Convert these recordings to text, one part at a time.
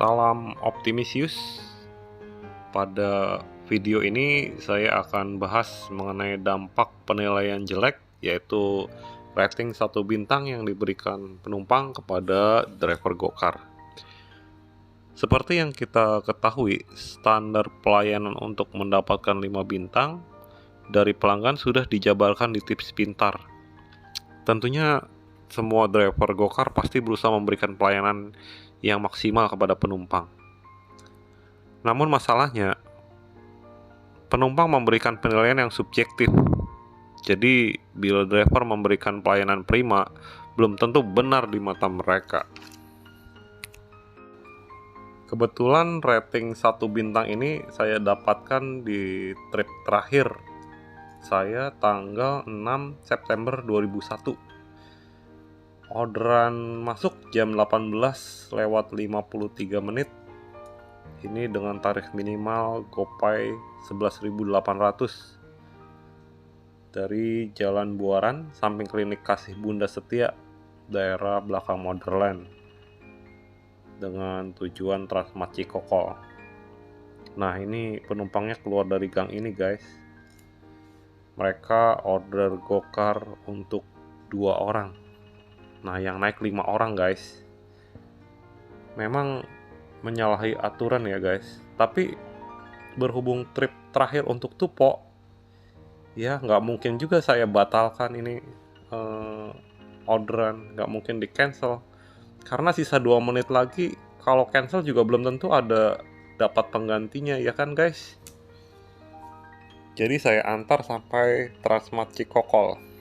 Salam optimisius. Pada video ini saya akan bahas mengenai dampak penilaian jelek, yaitu rating 1 bintang yang diberikan penumpang kepada driver gokar. Seperti yang kita ketahui, standar pelayanan untuk mendapatkan 5 bintang dari pelanggan sudah dijabarkan di tips pintar. Tentunya semua driver gokar pasti berusaha memberikan pelayanan yang maksimal kepada penumpang. Namun masalahnya, penumpang memberikan penilaian yang subjektif. Jadi, bila driver memberikan pelayanan prima, belum tentu benar di mata mereka. Kebetulan rating 1 bintang ini saya dapatkan di trip terakhir saya tanggal 6 September 2001. Orderan masuk jam 18:53. Ini dengan tarif minimal GoPay 11.800 dari Jalan Buaran, samping klinik Kasih Bunda Setia, daerah belakang Modern, dengan tujuan Transmart Cikokol. Nah, ini penumpangnya keluar dari gang ini, guys. Mereka order gokar untuk 2 orang. Nah, yang naik 5 orang, guys. Memang menyalahi aturan ya, guys. Tapi berhubung trip terakhir untuk Tupo, ya nggak mungkin juga saya batalkan ini orderan, nggak mungkin di cancel. Karena sisa 2 menit lagi, kalau cancel juga belum tentu ada dapat penggantinya, ya kan, guys? Jadi saya antar sampai Transmart Cikokol.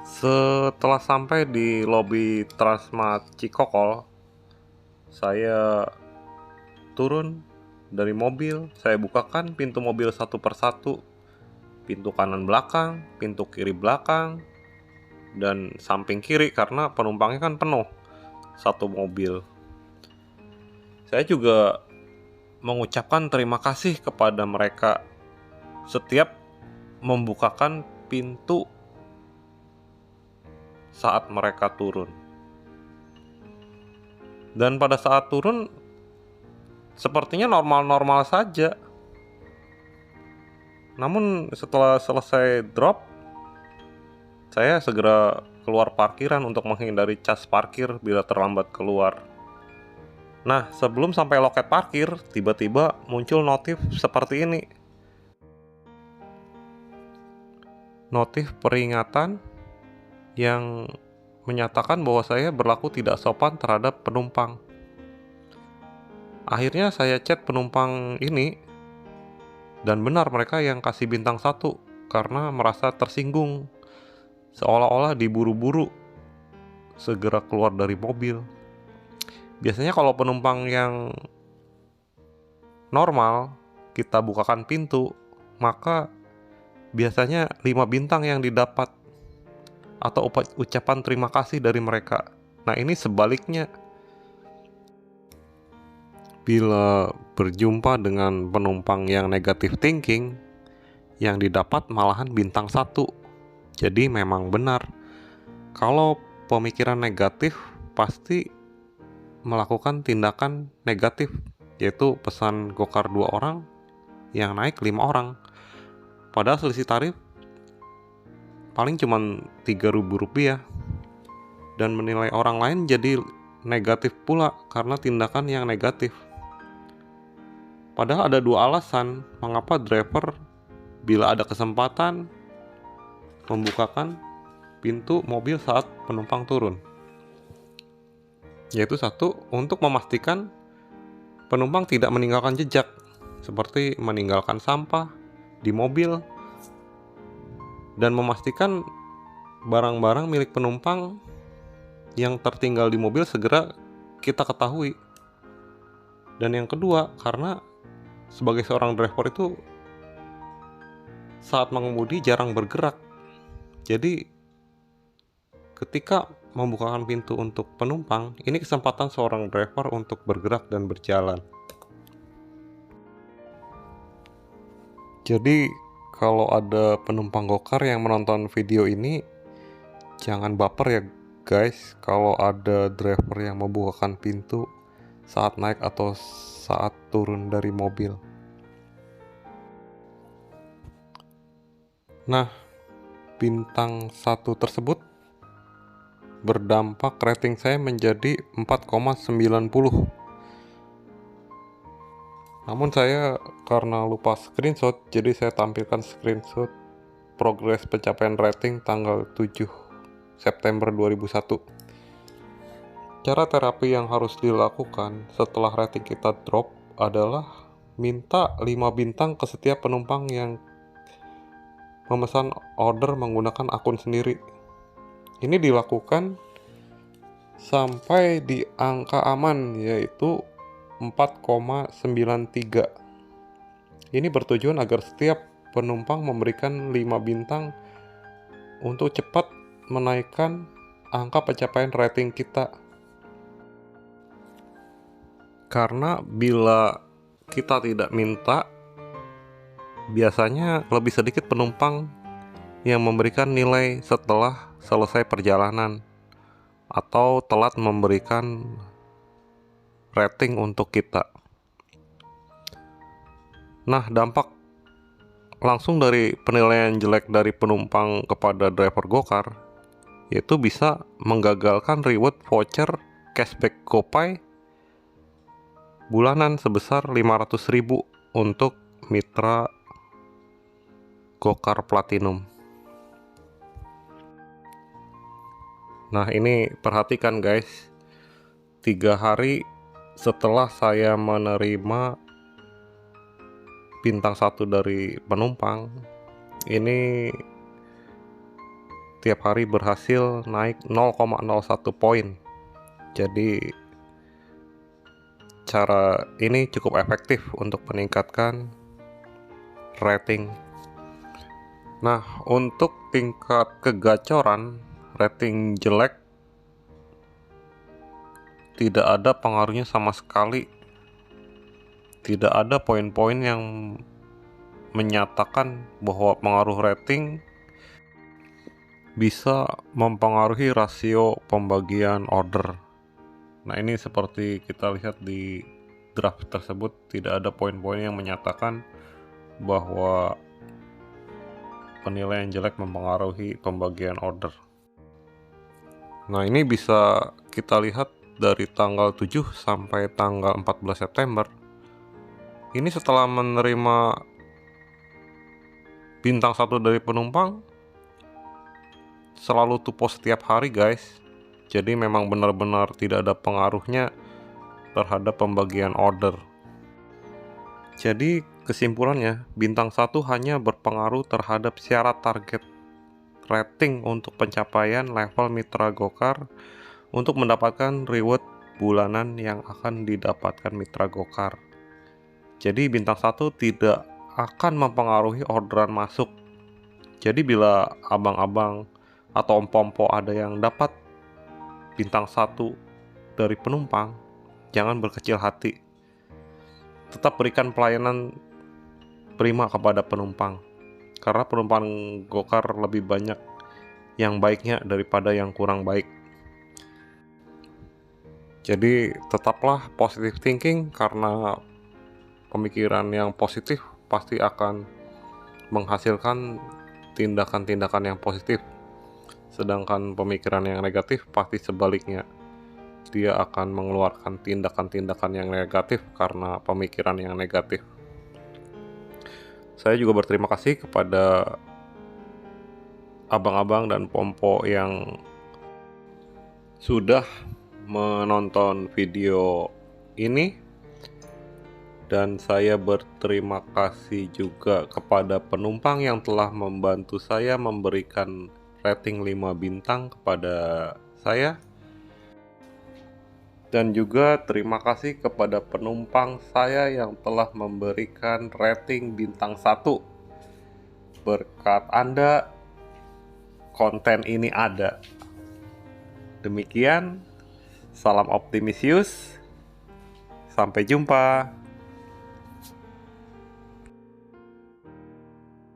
Setelah sampai di lobi Transmart Cikokol, saya turun dari mobil. Saya bukakan pintu mobil satu persatu, pintu kanan belakang, pintu kiri belakang, dan samping kiri, karena penumpangnya kan penuh satu mobil. Saya juga mengucapkan terima kasih kepada mereka setiap membukakan pintu saat mereka turun. Dan pada saat turun, sepertinya normal-normal saja. Namun setelah selesai drop, saya segera keluar parkiran untuk menghindari cas parkir bila terlambat keluar. Nah, sebelum sampai loket parkir, tiba-tiba muncul notif seperti ini. Notif peringatan yang menyatakan bahwa saya berlaku tidak sopan terhadap penumpang. Akhirnya saya chat penumpang ini, dan benar mereka yang kasih bintang 1 karena merasa tersinggung, seolah-olah diburu-buru segera keluar dari mobil. Biasanya kalau penumpang yang normal kita bukakan pintu, maka biasanya 5 bintang yang didapat atau ucapan terima kasih dari mereka. Nah, ini sebaliknya. Bila berjumpa dengan penumpang yang negative thinking, yang didapat malahan bintang 1. Jadi memang benar, kalau pemikiran negatif pasti melakukan tindakan negatif, yaitu pesan gokar 2 orang, yang naik 5 orang. Padahal selisih tarif paling cuma Rp3.000, dan menilai orang lain jadi negatif pula karena tindakan yang negatif. Padahal ada 2 alasan mengapa driver bila ada kesempatan membukakan pintu mobil saat penumpang turun. Yaitu 1, untuk memastikan penumpang tidak meninggalkan jejak, seperti meninggalkan sampah di mobil, dan memastikan barang-barang milik penumpang yang tertinggal di mobil segera kita ketahui. Dan yang kedua, karena sebagai seorang driver itu saat mengemudi jarang bergerak. Jadi ketika membukakan pintu untuk penumpang, ini kesempatan seorang driver untuk bergerak dan berjalan. Jadi kalau ada penumpang gokar yang menonton video ini, jangan baper ya guys kalau ada driver yang membukakan pintu saat naik atau saat turun dari mobil. Nah, bintang 1 tersebut berdampak rating saya menjadi 4,90. Namun saya karena lupa screenshot, jadi saya tampilkan screenshot progres pencapaian rating tanggal 7 September 2001. Cara terapi yang harus dilakukan setelah rating kita drop adalah minta 5 bintang ke setiap penumpang yang memesan order menggunakan akun sendiri. Ini dilakukan sampai di angka aman, yaitu 4,93. Ini bertujuan agar setiap penumpang memberikan 5 bintang untuk cepat menaikkan angka pencapaian rating kita. Karena bila kita tidak minta, biasanya lebih sedikit penumpang yang memberikan nilai setelah selesai perjalanan atau telat memberikan rating untuk kita. Nah, dampak langsung dari penilaian jelek dari penumpang kepada driver Gokar yaitu bisa menggagalkan reward voucher cashback GoPay bulanan sebesar 500.000 untuk mitra Gokar Platinum. Nah, ini perhatikan guys, 3 hari setelah saya menerima bintang 1 dari penumpang, ini tiap hari berhasil naik 0,01 poin. Jadi cara ini cukup efektif untuk meningkatkan rating. Nah, untuk tingkat kegacoran, rating jelek tidak ada pengaruhnya sama sekali. Tidak ada poin-poin yang menyatakan bahwa pengaruh rating bisa mempengaruhi rasio pembagian order. Nah, ini seperti kita lihat di draft tersebut, tidak ada poin-poin yang menyatakan bahwa penilaian jelek mempengaruhi pembagian order. Nah, ini bisa kita lihat dari tanggal 7 sampai tanggal 14 September. Ini setelah menerima bintang 1 dari penumpang, selalu tupo setiap hari guys. Jadi memang benar-benar tidak ada pengaruhnya terhadap pembagian order. Jadi kesimpulannya, bintang 1 hanya berpengaruh terhadap syarat target rating untuk pencapaian level mitra Gokar untuk mendapatkan reward bulanan yang akan didapatkan mitra Gokar. Jadi bintang 1 tidak akan mempengaruhi orderan masuk. Jadi bila abang-abang atau om-pompo ada yang dapat bintang 1 dari penumpang, jangan berkecil hati. Tetap berikan pelayanan prima kepada penumpang, karena penumpang Gokar lebih banyak yang baiknya daripada yang kurang baik. Jadi tetaplah positive thinking, karena pemikiran yang positif pasti akan menghasilkan tindakan-tindakan yang positif. Sedangkan pemikiran yang negatif pasti sebaliknya. Dia akan mengeluarkan tindakan-tindakan yang negatif karena pemikiran yang negatif. Saya juga berterima kasih kepada abang-abang dan pompo yang sudah menonton video ini. Dan saya berterima kasih juga kepada penumpang yang telah membantu saya memberikan rating 5 bintang kepada saya. Dan juga terima kasih kepada penumpang saya yang telah memberikan rating bintang 1. Berkat Anda, konten ini ada. Demikian, salam optimisius. Sampai jumpa.